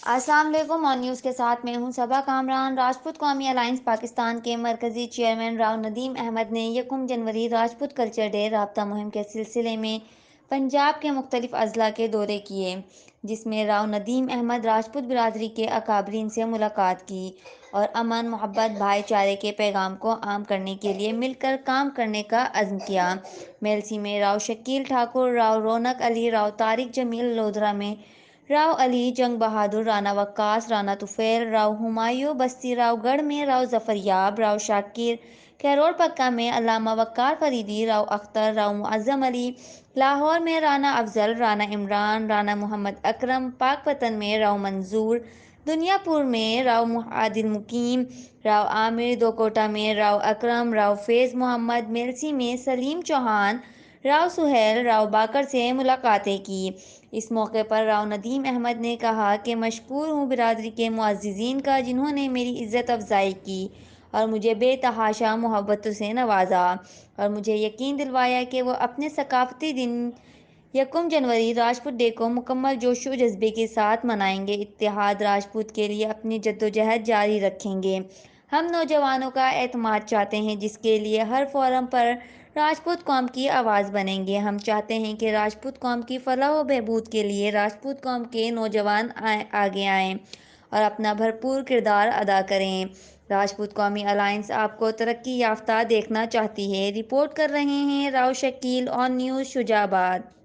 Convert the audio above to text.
السلام علیکم اور نیوز کے ساتھ میں ہوں صبا کامران۔ راجپوت قومی الائنس پاکستان کے مرکزی چیئرمین راؤ ندیم احمد نے یکم جنوری راجپوت کلچر ڈے رابطہ مہم کے سلسلے میں پنجاب کے مختلف اضلاع کے دورے کیے، جس میں راؤ ندیم احمد راجپوت برادری کے اکابرین سے ملاقات کی اور امن، محبت، بھائی چارے کے پیغام کو عام کرنے کے لیے مل کر کام کرنے کا عزم کیا۔ میلسی میں راؤ شکیل ٹھاکر، راؤ رونق علی، راؤ طارق جمیل، لودھرا میں راؤ علی جنگ بہادر، رانا وقاص، رانا طفیل، راؤ ہمایوں بستی، راؤ گڑھ میں راؤ ظفریاب، راؤ شاکر، کیرول پکا میں علامہ وقار فریدی، راؤ اختر، راؤ معظم علی، لاہور میں رانا افضل، رانا عمران، رانا محمد اکرم، پاک پتن میں راؤ منظور، دنیا پور میں راؤ عادل مقیم، راؤ عامر، دوکوٹا میں راؤ اکرم، راؤ فیض محمد، میلسی میں سلیم چوہان، راؤ سہیل، راؤ باکر سے ملاقاتیں کی۔ اس موقع پر راؤ ندیم احمد نے کہا کہ مشکور ہوں برادری کے معززین کا، جنہوں نے میری عزت افزائی کی اور مجھے بے تحاشا محبتوں سے نوازا اور مجھے یقین دلوایا کہ وہ اپنے ثقافتی دن یکم جنوری راجپوت ڈے کو مکمل جوش و جذبے کے ساتھ منائیں گے، اتحاد راجپوت کے لیے اپنی جدوجہد جاری رکھیں گے۔ ہم نوجوانوں کا اعتماد چاہتے ہیں، جس کے لیے ہر فورم پر راجپوت قوم کی آواز بنیں گے۔ ہم چاہتے ہیں کہ راجپوت قوم کی فلاح و بہبود کے لیے راجپوت قوم کے نوجوان آگے آئیں اور اپنا بھرپور کردار ادا کریں۔ راجپوت قومی الائنس آپ کو ترقی یافتہ دیکھنا چاہتی ہے۔ رپورٹ کر رہے ہیں راؤ شکیل، آن نیوز، شجاع آباد۔